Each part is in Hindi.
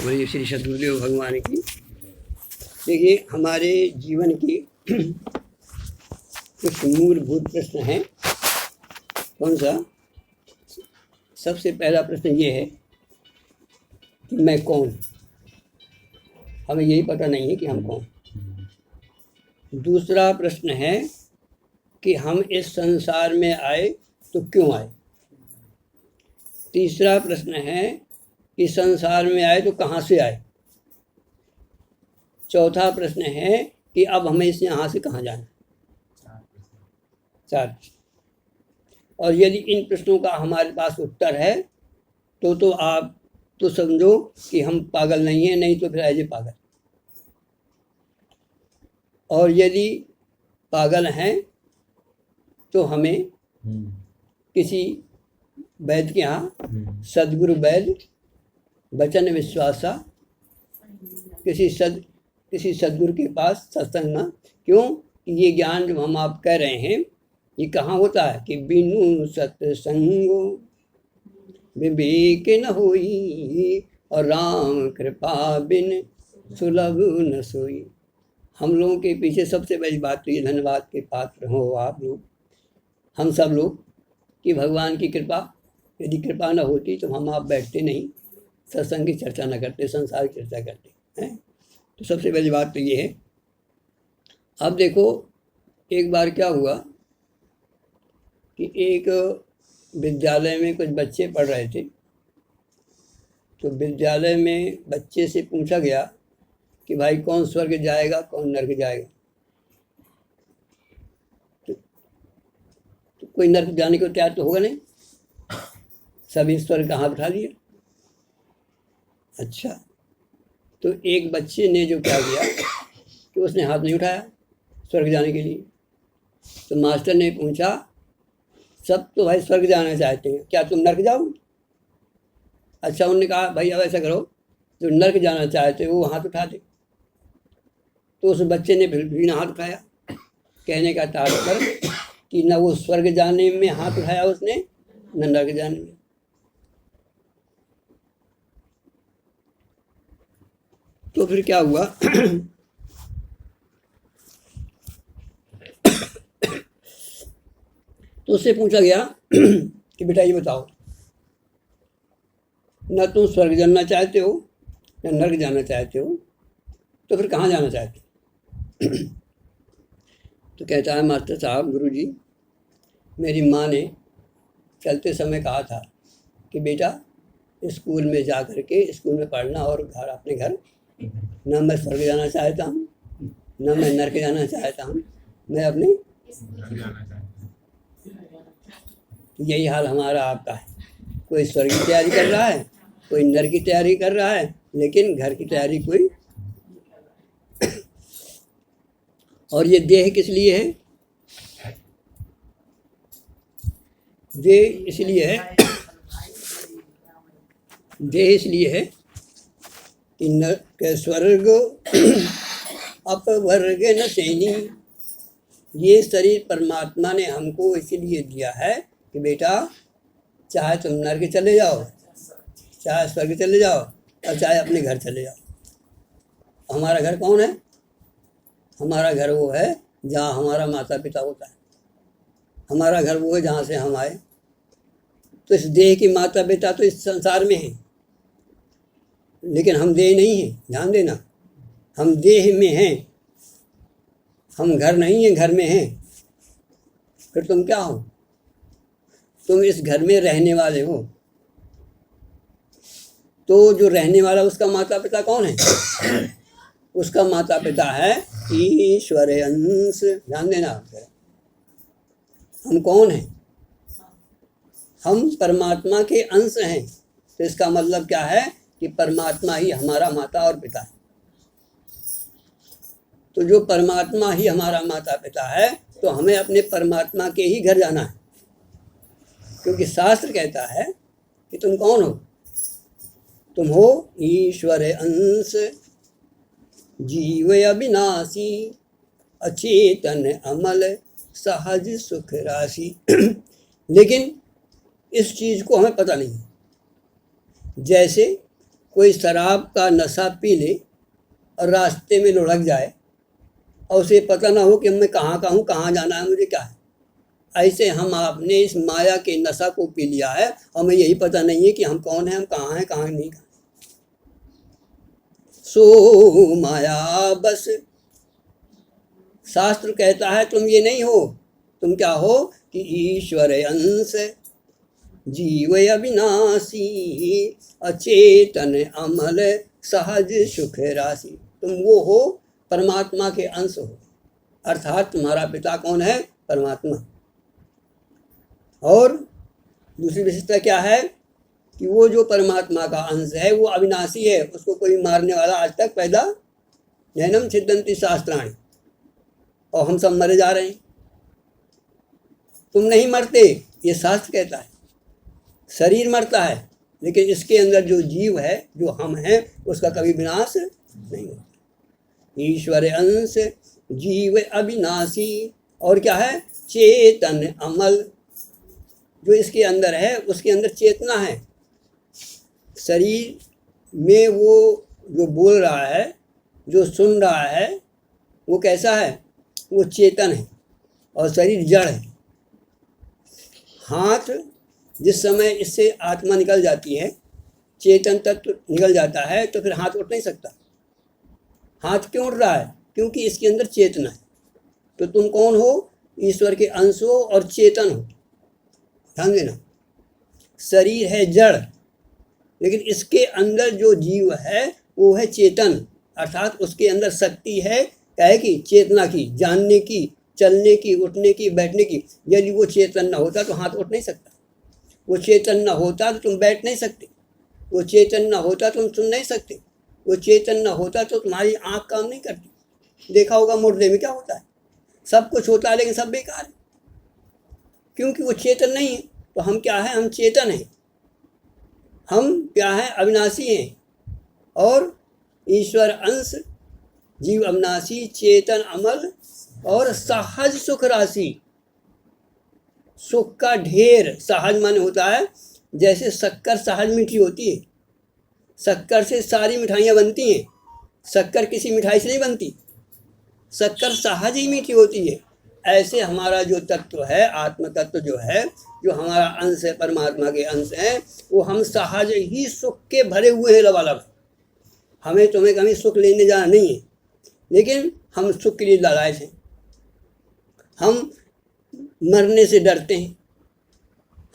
वही श्री सद्गुरुदेव भगवान की। देखिए हमारे जीवन की कुछ मूलभूत प्रश्न हैं। कौन सा? सबसे पहला प्रश्न ये है कि मैं कौन। हमें यही पता नहीं है कि हम कौन। दूसरा प्रश्न है कि हम इस संसार में आए तो क्यों आए। तीसरा प्रश्न है कि संसार में आए तो कहाँ से आए। चौथा प्रश्न है कि अब हमें इस यहाँ से कहाँ जाना। चार। और यदि इन प्रश्नों का हमारे पास उत्तर है तो आप तो समझो कि हम पागल नहीं हैं, नहीं तो फिर ऐसे पागल। और यदि पागल हैं तो हमें किसी वैद्य के यहाँ, सद्गुरु वैद्य वचन विश्वासा, किसी सद्गुरु के पास सत्संग में। क्यों? ये ज्ञान जो हम आप कह रहे हैं ये कहाँ होता है कि बिनु सत्संगो विवेक न होई और राम कृपा बिन सुलभ न सोई। हम लोगों के पीछे सबसे बड़ी बात तो ये धन्यवाद के पात्र हो आप लोग, हम सब लोग, कि भगवान की कृपा। यदि कृपा न होती तो हम आप बैठते नहीं, सत्संग की चर्चा न करते, संसार की चर्चा करते हैं। तो सबसे पहली बात तो ये है। अब देखो एक बार क्या हुआ कि एक विद्यालय में कुछ बच्चे पढ़ रहे थे। तो विद्यालय में बच्चे से पूछा गया कि भाई कौन स्वर्ग जाएगा, कौन नरक जाएगा। तो कोई नरक जाने को तैयार तो होगा नहीं, सभी स्वर्ग का हाथ उठा दिया। अच्छा, तो एक बच्चे ने जो क्या किया कि उसने हाथ नहीं उठाया स्वर्ग जाने के लिए। तो मास्टर ने पूछा, सब तो भाई स्वर्ग जाना चाहते हैं, क्या तुम नरक जाओगे? अच्छा, उन्होंने कहा भाई अब ऐसा करो, जो नरक जाना चाहते हो वो हाथ उठा दे। तो उस बच्चे ने भी हाथ उठाया। कहने का तात्पर्य कि न वो स्वर्ग जाने में हाथ उठाया उसने, न नरक जाने में। तो फिर क्या हुआ तो उससे पूछा गया कि बेटा ये बताओ, न तुम स्वर्ग जाना चाहते हो न नरक जाना चाहते हो, तो फिर कहाँ जाना चाहते हो? तो कहता है मास्टर साहब, गुरुजी, मेरी माँ ने चलते समय कहा था कि बेटा स्कूल में जा कर के स्कूल में पढ़ना और घर अपने घर। न मैं स्वर्ग जाना चाहता हूँ न मैं नरक जाना चाहता हूँ, मैं अपने यही हाल हमारा आपका है। कोई स्वर्ग की तैयारी कर रहा है, कोई नरक की तैयारी कर रहा है, लेकिन घर की तैयारी कोई। और ये देह किस लिए है? देह इसलिए है, देह इसलिए है कि न स्वर्ग अपवर्ग न सैनी। ये शरीर परमात्मा ने हमको इसलिए दिया है कि बेटा चाहे तुम नरक चले जाओ, चाहे स्वर्ग चले जाओ, और चाहे अपने घर चले जाओ। हमारा घर कौन है? हमारा घर वो है जहाँ हमारा माता पिता होता है। हमारा घर वो है जहाँ से हम आए। तो इस देह के माता पिता तो इस संसार में हैं, लेकिन हम देह नहीं हैं। ध्यान देना, हम देह में हैं, हम घर नहीं हैं, घर में हैं। फिर तुम क्या हो? तुम इस घर में रहने वाले हो। तो जो रहने वाला उसका माता पिता कौन है? उसका माता पिता है ईश्वर अंश। ध्यान देना, हम कौन हैं? हम परमात्मा के अंश हैं। तो इसका मतलब क्या है कि परमात्मा ही हमारा माता और पिता है। तो जो परमात्मा ही हमारा माता पिता है तो हमें अपने परमात्मा के ही घर जाना है, क्योंकि शास्त्र कहता है कि तुम कौन हो? तुम हो ईश्वर अंश, जीव अविनाशी, अचेतन अमल, सहज सुख राशि। लेकिन इस चीज को हमें पता नहीं। जैसे कोई शराब का नशा पी ले और रास्ते में लुढ़क जाए और उसे पता ना हो कि मैं कहाँ का हूँ, कहाँ जाना है, मुझे क्या है। ऐसे हम आपने इस माया के नशा को पी लिया है, हमें यही पता नहीं है कि हम कौन हैं, हम कहाँ हैं, कहाँ नहीं। सो माया बस, शास्त्र कहता है तुम ये नहीं हो, तुम क्या हो कि ईश्वर अंश, जीव अविनाशी, अचेतन अमल, सहज सुख राशि। तुम वो हो, परमात्मा के अंश हो, अर्थात तुम्हारा पिता कौन है? परमात्मा। और दूसरी विशेषता क्या है कि वो जो परमात्मा का अंश है वो अविनाशी है, उसको कोई मारने वाला आज तक पैदा नैनम छिदंती शास्त्राणी, और हम सब मरे जा रहे हैं। तुम नहीं मरते, ये शास्त्र कहता है। शरीर मरता है, लेकिन इसके अंदर जो जीव है, जो हम हैं, उसका कभी विनाश नहीं होता। ईश्वर अंश, जीव अविनाशी, और क्या है? चेतन अमल। जो इसके अंदर है उसके अंदर चेतना है। शरीर में वो जो बोल रहा है, जो सुन रहा है, वो कैसा है? वो चेतन है, और शरीर जड़ है। हाथ जिस समय इससे आत्मा निकल जाती है, चेतन तत्व निकल जाता है, तो फिर हाथ उठ नहीं सकता। हाथ क्यों उठ रहा है? क्योंकि इसके अंदर चेतना है। तो तुम कौन हो? ईश्वर के अंश हो और चेतन हो। ध्यान देना, शरीर है जड़, लेकिन इसके अंदर जो जीव है वो है चेतन, अर्थात उसके अंदर शक्ति है, क्या है कि चेतना की, जानने की, चलने की, उठने की, बैठने की। यदि वो चेतन न होता तो हाथ उठ नहीं सकता, वो चेतन न होता तो तुम बैठ नहीं सकते, वो चेतन न होता तो तुम सुन नहीं सकते, वो चेतन न होता तो तुम्हारी आँख काम नहीं करती। देखा होगा मुर्दे में क्या होता है, सब कुछ होता है लेकिन सब बेकार है, क्योंकि वो चेतन नहीं है। तो हम क्या है? हम चेतन हैं। हम क्या है? अविनाशी हैं, और ईश्वर अंश, जीव अविनाशी, चेतन अमल, और सहज सुख राशि। सुख का ढेर। सहज माने होता है जैसे शक्कर सहज मीठी होती है, शक्कर से सारी मिठाइयाँ बनती हैं, शक्कर किसी मिठाई से नहीं बनती, शक्कर सहज ही मीठी होती है। ऐसे हमारा जो तत्व है, आत्म तत्व जो है, जो हमारा अंश है, परमात्मा के अंश हैं, वो हम सहज ही सुख के भरे हुए हैं लबालब। हमें तुम्हें कभी सुख लेने जाना नहीं है, लेकिन हम सुख के लिए लालायित हैं। हम मरने से डरते हैं,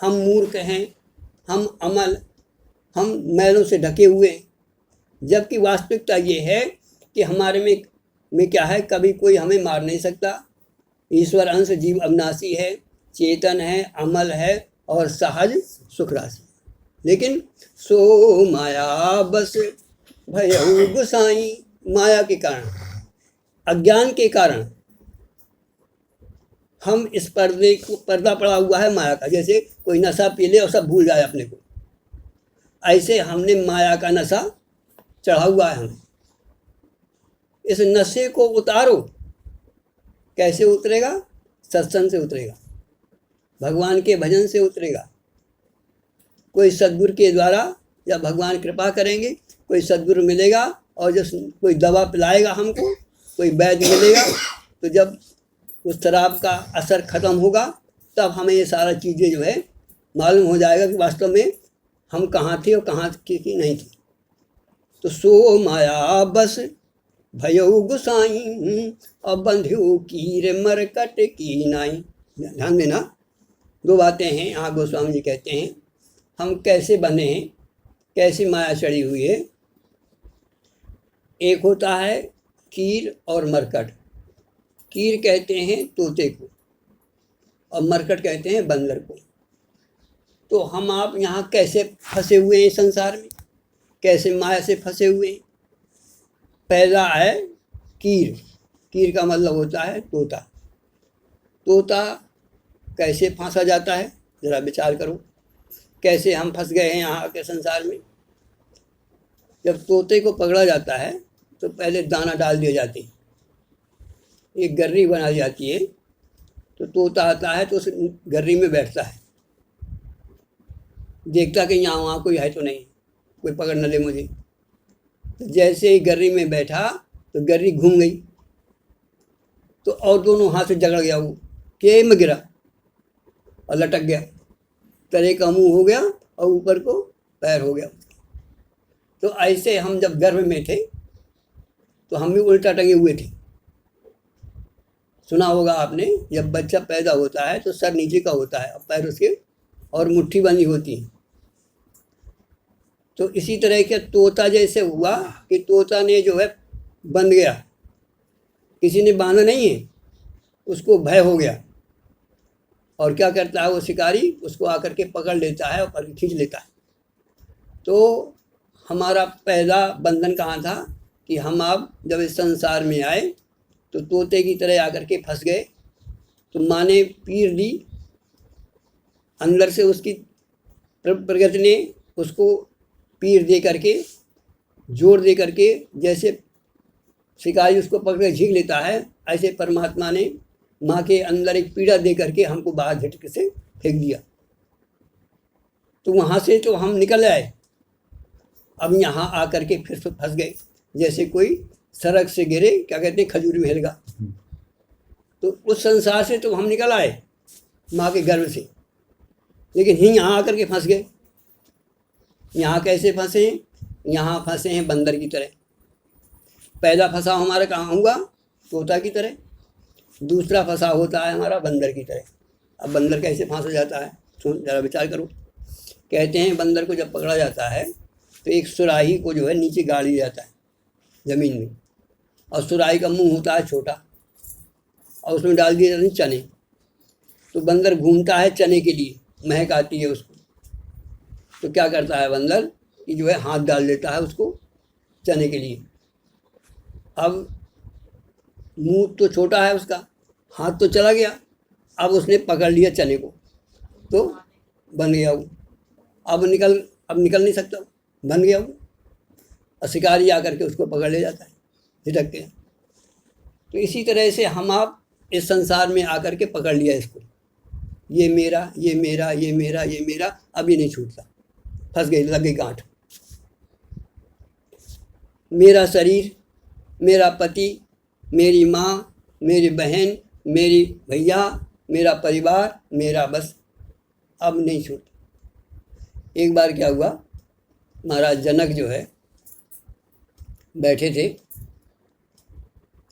हम मूर्ख हैं, हम अमल, हम मैलों से ढके हुए हैं। जबकि वास्तविकता ये है कि हमारे में क्या है? कभी कोई हमें मार नहीं सकता। ईश्वर अंश, जीव अविनाशी है, चेतन है, अमल है, और सहज सुख राशि। लेकिन सो माया बस भयउ गुसाई, माया के कारण, अज्ञान के कारण हम इस पर्दे को, पर्दा पड़ा हुआ है माया का। जैसे कोई नशा पी ले और सब भूल जाए अपने को, ऐसे हमने माया का नशा चढ़ा हुआ है हमें। इस नशे को उतारो। कैसे उतरेगा? सत्संग से उतरेगा, भगवान के भजन से उतरेगा। कोई सद्गुरु के द्वारा, जब भगवान कृपा करेंगे, कोई सद्गुरु मिलेगा और जब कोई दवा पिलाएगा हमको, कोई वैद्य मिलेगा, तो जब उस शराब का असर ख़त्म होगा, तब हमें ये सारा चीज़ें जो है मालूम हो जाएगा कि वास्तव में हम कहाँ थे और कहाँ की नहीं थे। तो सो माया बस भयउ गुसाई, और बंध्यो कीर मरकट की नाई। ध्यान देना, दो बातें हैं यहाँ। गोस्वामी जी कहते हैं हम कैसे बने हैं, कैसी माया चढ़ी हुई है। एक होता है कीर और मरकट। कीर कहते हैं तोते को, और मरकट कहते हैं बंदर को। तो हम आप यहाँ कैसे फंसे हुए हैं संसार में, कैसे माया से फंसे हुए हैं। पहला है कीर। कीर का मतलब होता है तोता। तोता कैसे फंसा जाता है, ज़रा विचार करो, कैसे हम फंस गए हैं यहाँ के संसार में। जब तोते को पकड़ा जाता है तो पहले दाना डाल दिए जाते हैं, एक गर्री बना जाती है, तो तोता आता है तो उस गर्री में बैठता है, देखता कि यहाँ वहाँ कोई है तो नहीं, कोई पकड़ न ले मुझे। तो जैसे ही गर्री में बैठा तो गर्री घूम गई, तो और दोनों हाथ से जगड़ गया, वो के में गिरा और लटक गया, तले का मुंह हो गया और ऊपर को पैर हो गया। तो ऐसे हम जब गर्भ में थे तो हम भी उल्टा टंगे हुए थे। सुना होगा आपने, जब बच्चा पैदा होता है तो सर नीचे का होता है और पैर उसके और मुट्ठी बंधी होती है। तो इसी तरह के तोता जैसे हुआ कि तोता ने जो है बंध गया, किसी ने बांधा नहीं है, उसको भय हो गया, और क्या करता है वो शिकारी, उसको आकर के पकड़ लेता है और खींच लेता है। तो हमारा पहला बंधन कहाँ था कि हम आप जब इस संसार में आए तो तोते की तरह आकर के फंस गए। तो माँ ने पीर ली, अंदर से उसकी प्रकृति ने उसको पीर दे करके, जोर दे करके, जैसे शिकारी उसको पकड़ कर झींक लेता है, ऐसे परमात्मा ने माँ के अंदर एक पीड़ा दे करके हमको बाहर झटके से फेंक दिया। तो वहाँ से तो हम निकल आए, अब यहाँ आकर के फिर से फंस गए, जैसे कोई सड़क से गिरे, क्या कहते हैं, खजूर में हिलगा। तो उस संसार से तो हम निकल आए माँ के गर्भ से, लेकिन ही यहाँ आकर के फंस गए। यहाँ कैसे फंसे हैं? यहाँ फंसे हैं बंदर की तरह। पहला फंसा हमारा कहाँ हुआ? तोता की तरह। दूसरा फंसा होता है हमारा बंदर की तरह। अब बंदर कैसे फंसा जाता है, सुन जरा विचार करो। कहते हैं बंदर को जब पकड़ा जाता है तो एक सुराही को जो है नीचे गाड़ दिया जाता है ज़मीन में, और सुराही का मुंह होता है छोटा, और उसमें डाल दिए जाते हैं चने। तो बंदर घूमता है चने के लिए, महक आती है उसको। तो क्या करता है बंदर कि जो है हाथ डाल देता है उसको चने के लिए। अब मुंह तो छोटा है उसका, हाथ तो चला गया, अब उसने पकड़ लिया चने को, तो बन गया वो। अब निकल नहीं सकता, बन गया वो, और शिकारी आकर के उसको पकड़ ले जाता है झटक के। तो इसी तरह से हम आप इस संसार में आकर के पकड़ लिया इसको, ये मेरा, ये मेरा, ये मेरा, ये मेरा, अब ये नहीं छूटता, फंस गई, लग गई गांठ। मेरा शरीर, मेरा पति, मेरी माँ, मेरी बहन, मेरी भैया, मेरा परिवार, मेरा बस, अब नहीं छूटता। एक बार क्या हुआ, महाराज जनक जो है बैठे थे,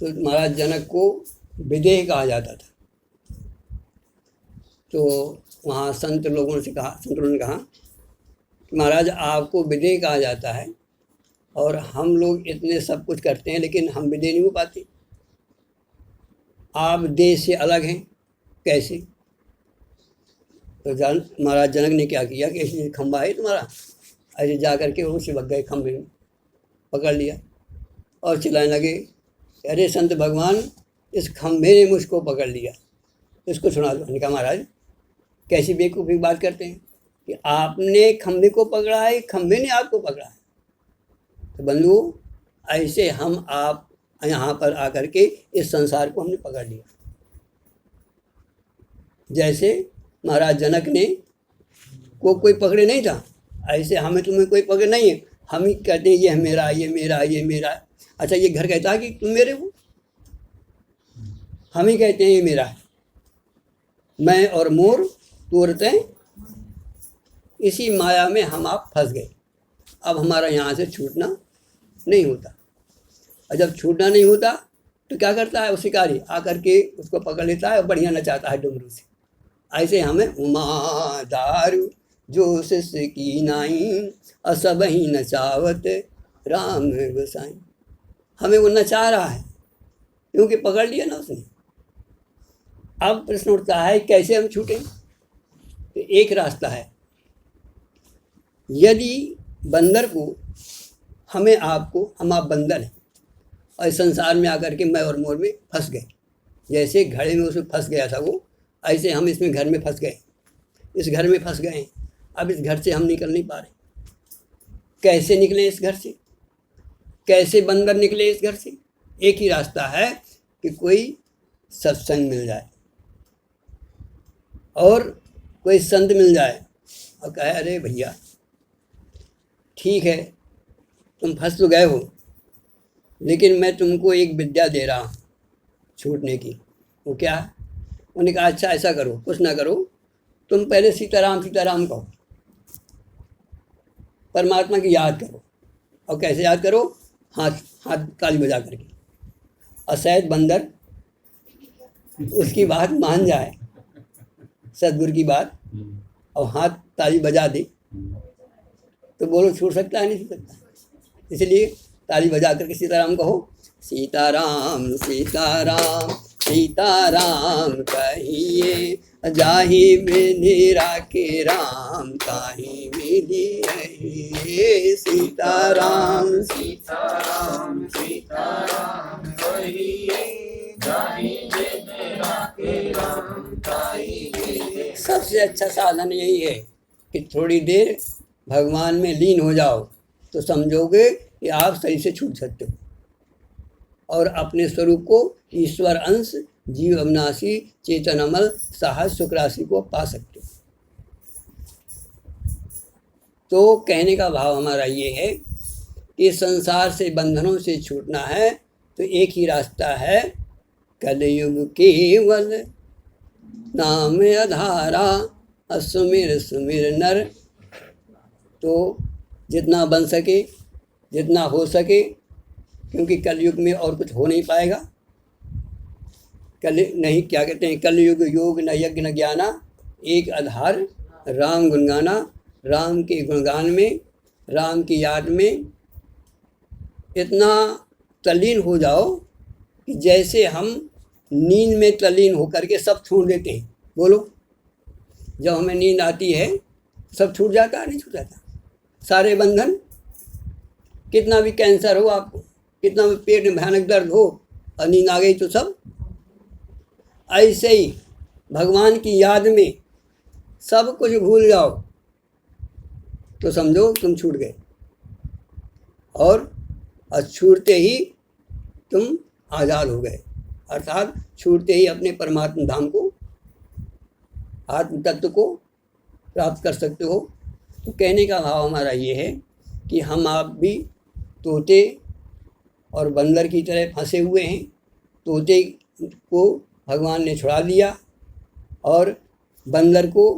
तो महाराज जनक को विदेह कहा जाता था। तो वहाँ संत लोगों ने कहा कि महाराज आपको विदेह कहा जाता है, और हम लोग इतने सब कुछ करते हैं लेकिन हम विदेह नहीं हो पाते, आप देह से अलग हैं, कैसे? तो महाराज जनक ने क्या किया कि ऐसे खंबा है तुम्हारा, ऐसे जा कर के वो चिपक गए खंबे में, पकड़ लिया और चिल्लाने लगे, अरे संत भगवान, इस खंबे ने मुझको पकड़ लिया, इसको छुड़ा दो। मैंने कहा महाराज कैसी बेवकूफ़ी बात करते हैं कि आपने खंबे को पकड़ा है, खंबे ने आपको पकड़ा है। तो बंधु, ऐसे हम आप यहाँ पर आकर के इस संसार को हमने पकड़ लिया। जैसे महाराज जनक ने को कोई पकड़े नहीं था, ऐसे हमें तुम्हें कोई पकड़े नहीं है। हम ही कहते हैं ये मेरा, ये मेरा, ये मेरा। अच्छा, ये घर कहता है कि तुम मेरे हो, हम ही कहते हैं ये मेरा है। मैं और मोर तोड़ते, इसी माया में हम आप फंस गए। अब हमारा यहाँ से छूटना नहीं होता, और जब छूटना नहीं होता तो क्या करता है वो शिकारी, आकर के उसको पकड़ लेता है और बढ़िया नचाता है डुमरू से। ऐसे हमें उमा दारू जो शिष की नाई, असब ही नचावत राम गोसाई, हमें वो नचा रहा है क्योंकि पकड़ लिया ना उसने। अब प्रश्न उठता है कैसे हम छूटें? तो एक रास्ता है, यदि बंदर को हमें आपको, हम आप बंदर हैं और इस संसार में आकर के मैं और मोर में फंस गए, जैसे घड़े में उसमें फंस गया था वो, ऐसे हम इसमें घर में फंस गए, इस घर में फंस गए। अब इस घर से हम निकल नहीं पा रहे, कैसे निकलें इस घर से, कैसे बंदर निकले इस घर से? एक ही रास्ता है कि कोई सत्संग मिल जाए और कोई संत मिल जाए और कहे अरे भैया ठीक है तुम फंस तो गए हो, लेकिन मैं तुमको एक विद्या दे रहा हूँ छूटने की। वो क्या है? उन्होंने कहा अच्छा ऐसा करो, कुछ ना करो, तुम पहले सीताराम सीताराम कहो, परमात्मा की याद करो। और कैसे याद करो? हाथ हाथ ताली बजा करके। और शायद बंदर उसकी बात मान जाए, सदगुरु की बात, और हाथ ताली बजा दे, तो बोलो छूट सकता है? नहीं छूट सकता। इसलिए ताली बजा करके सीताराम कहो। सीताराम सीताराम सीताराम कहिए, जाहि विधि राखे राम ताहि विधि रहिए। सीताराम सीताराम सीताराम कहिए, जाहि विधि राखे राम ताहि विधि। सबसे अच्छा साधन यही है कि थोड़ी देर भगवान में लीन हो जाओ, तो समझोगे कि आप सही से छूट सकते हो और अपने स्वरूप को, ईश्वर अंश, जीव अविनाशी, चेतन अमल, सहज सुख राशि को पा सकते हो। तो कहने का भाव हमारा ये है कि संसार से बंधनों से छूटना है तो एक ही रास्ता है, कलयुग केवल नाम आधारा, असुमिर सुमिर नर। तो जितना बन सके, जितना हो सके, क्योंकि कलयुग में और कुछ हो नहीं पाएगा। कल नहीं, क्या कहते हैं, कलयुग योग न यज्ञ न ज्ञाना, एक आधार राम गुणगाना। राम के गुणगान में, राम की याद में इतना तल्लीन हो जाओ कि जैसे हम नींद में तल्लीन होकर के सब छोड़ देते हैं। बोलो, जब हमें नींद आती है सब छूट जाता है? नहीं छूट जाता? सारे बंधन, कितना भी कैंसर हो आपको, कितना भी पेट में भयानक दर्द हो, और नींद आ गई तो सब। ऐसे ही भगवान की याद में सब कुछ भूल जाओ तो समझो तुम छूट गए। और छूटते ही तुम आज़ाद हो गए, अर्थात छूटते ही अपने परमात्मा धाम को, आत्म तत्व को प्राप्त कर सकते हो। तो कहने का भाव हमारा ये है कि हम आप भी तोते और बंदर की तरह फंसे हुए हैं। तोते को भगवान ने छुड़ा दिया और बंदर को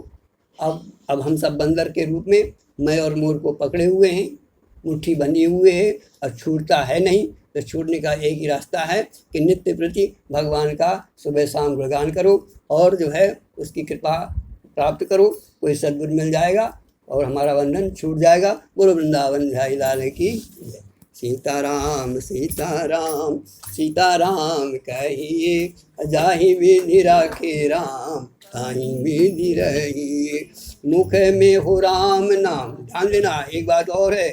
अब हम सब बंदर के रूप में मैं और मोर को पकड़े हुए हैं, मुट्ठी बंधी हुए हैं और छूटता है नहीं। तो छूटने का एक ही रास्ता है कि नित्य प्रति भगवान का सुबह शाम गुणगान करो और जो है उसकी कृपा प्राप्त करो। कोई सद्गुरु मिल जाएगा और हमारा बंधन छूट जाएगा। बोलो वृंदावन बिहारी लाल की जय। सीताराम सीताराम सीताराम कहिए, जाहि विधि राखे राम ताहि विधि रहिए। मुख में हो राम नाम। ध्यान देना, एक बात और है,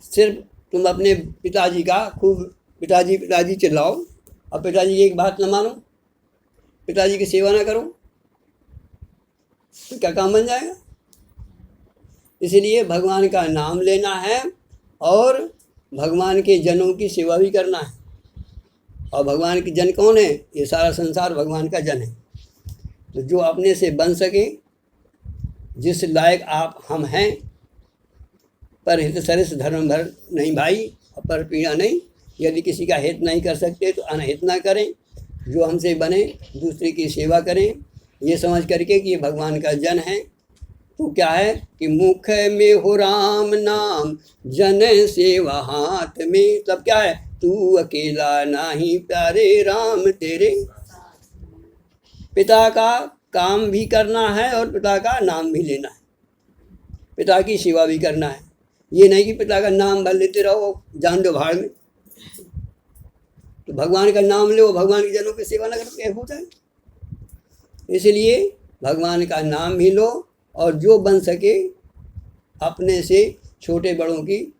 सिर्फ तुम अपने पिताजी का खूब पिताजी पिताजी चिल्लाओ और पिताजी की एक बात न मानो, पिताजी की सेवा ना करो, तो क्या काम बन जाएगा? इसलिए भगवान का नाम लेना है और भगवान के जनों की सेवा भी करना है। और भगवान के जन कौन है? ये सारा संसार भगवान का जन है। तो जो अपने से बन सके, जिस लायक आप हम हैं, पर हित सरिस धर्म भर नहीं भाई, पर पीड़ा नहीं। यदि किसी का हित नहीं कर सकते तो अनहित ना करें। जो हमसे बने दूसरे की सेवा करें, ये समझ करके कि ये भगवान का जन है। तो क्या है कि मुख में हो राम नाम, जन सेवा हाथ में। तब क्या है? तू अकेला नाही प्यारे राम तेरे। पिता का काम भी करना है और पिता का नाम भी लेना है, पिता की सेवा भी करना है। ये नहीं कि पिता का नाम भर लेते रहो, जान दो भाड़ में। तो भगवान का नाम लो, भगवान के जनों की सेवा न करो, क्या होता है? इसलिए भगवान का नाम भी लो और जो बन सके अपने से छोटे बड़ों की,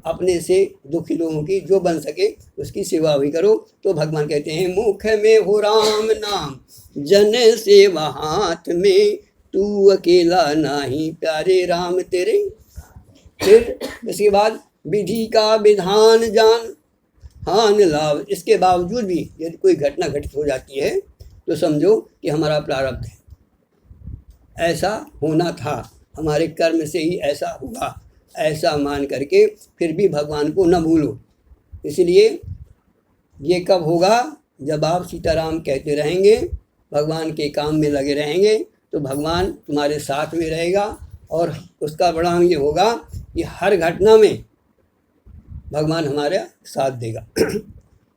अपने से दुखी लोगों की जो बन सके उसकी सेवा भी करो। तो भगवान कहते हैं मुख में हो राम नाम, जन सेवा हाथ में, तू अकेला नाही प्यारे राम तेरे। फिर इसके बाद विधि का विधान जान, हान लाभ। इसके बावजूद भी यदि कोई घटना घटित हो जाती है तो समझो कि हमारा प्रारब्ध है, ऐसा होना था, हमारे कर्म से ही ऐसा हुआ, ऐसा मान करके फिर भी भगवान को न भूलो। इसलिए ये कब होगा? जब आप सीताराम कहते रहेंगे, भगवान के काम में लगे रहेंगे, तो भगवान तुम्हारे साथ में रहेगा। और उसका परिणाम ये होगा कि हर घटना में भगवान हमारा साथ देगा।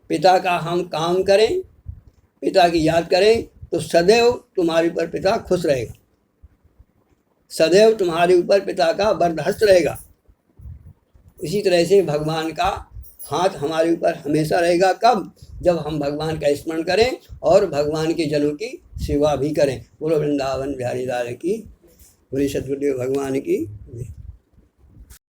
पिता का हम काम करें, पिता की याद करें, तो सदैव तुम्हारे ऊपर पिता खुश रहेगा, सदैव तुम्हारे ऊपर पिता का वरदहस्त रहेगा। इसी तरह से भगवान का हाथ हमारे ऊपर हमेशा रहेगा। कब? जब हम भगवान का स्मरण करें और भगवान के जनों की सेवा भी करें। बोलो वृंदावन बिहारी लाल की, बोले सद्गुरुदेव भगवान की।